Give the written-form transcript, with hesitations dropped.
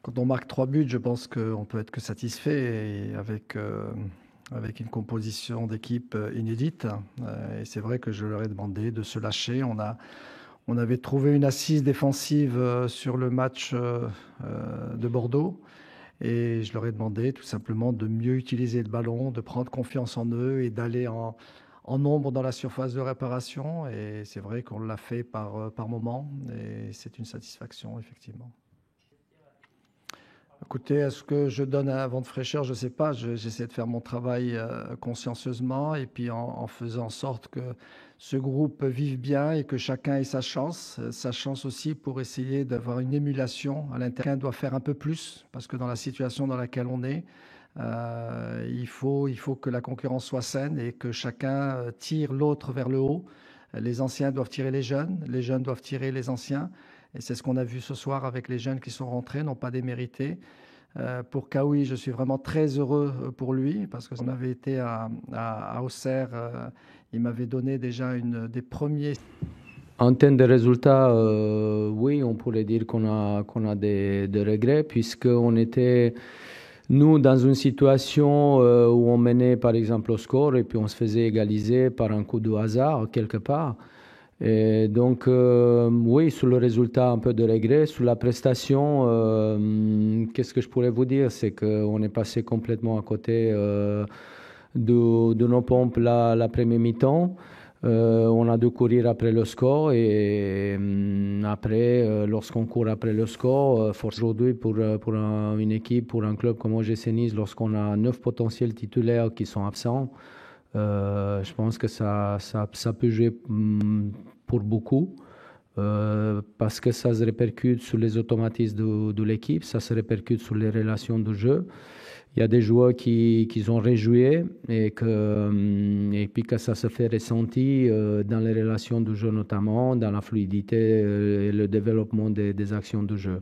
Quand on marque 3 buts, je pense qu'on peut être que satisfait et avec une composition d'équipe inédite. Et c'est vrai que je leur ai demandé de se lâcher. On avait trouvé une assise défensive sur le match de Bordeaux. Et je leur ai demandé tout simplement de mieux utiliser le ballon, de prendre confiance en eux et d'aller en nombre dans la surface de réparation. Et c'est vrai qu'on l'a fait par moment. Et c'est une satisfaction, effectivement. Écoutez, est-ce que je donne un vent de fraîcheur? Je ne sais pas. J'essaie de faire mon travail consciencieusement et puis en faisant en sorte que ce groupe vive bien et que chacun ait sa chance aussi pour essayer d'avoir une émulation à l'intérieur. Chacun doit faire un peu plus parce que dans la situation dans laquelle on est, il faut que la concurrence soit saine et que chacun tire l'autre vers le haut. Les anciens doivent tirer les jeunes doivent tirer les anciens. Et c'est ce qu'on a vu ce soir avec les jeunes qui sont rentrés, n'ont pas démérité. Pour Kaoui, je suis vraiment très heureux pour lui parce qu'on avait été à Auxerre. Il m'avait donné déjà des premiers. En termes de résultats, oui, on pourrait dire qu'on a des regrets puisqu'on était, nous, dans une situation où on menait par exemple au score et puis on se faisait égaliser par un coup de hasard quelque part. Et donc, oui, sur le résultat, un peu de regret. Sur la prestation, qu'est-ce que je pourrais vous dire? C'est qu'on est passé complètement à côté de nos pompes la première mi-temps. On a dû courir après le score et après, lorsqu'on court après le score, force aujourd'hui pour une équipe, pour un club comme OGC Nice, lorsqu'on a 9 potentiels titulaires qui sont absents, je pense que ça peut jouer pour beaucoup parce que ça se répercute sur les automatismes de l'équipe, ça se répercute sur les relations de jeu. Il y a des joueurs qui ont rejoué et puis que ça se fait ressentir dans les relations de jeu notamment, dans la fluidité et le développement des actions de jeu.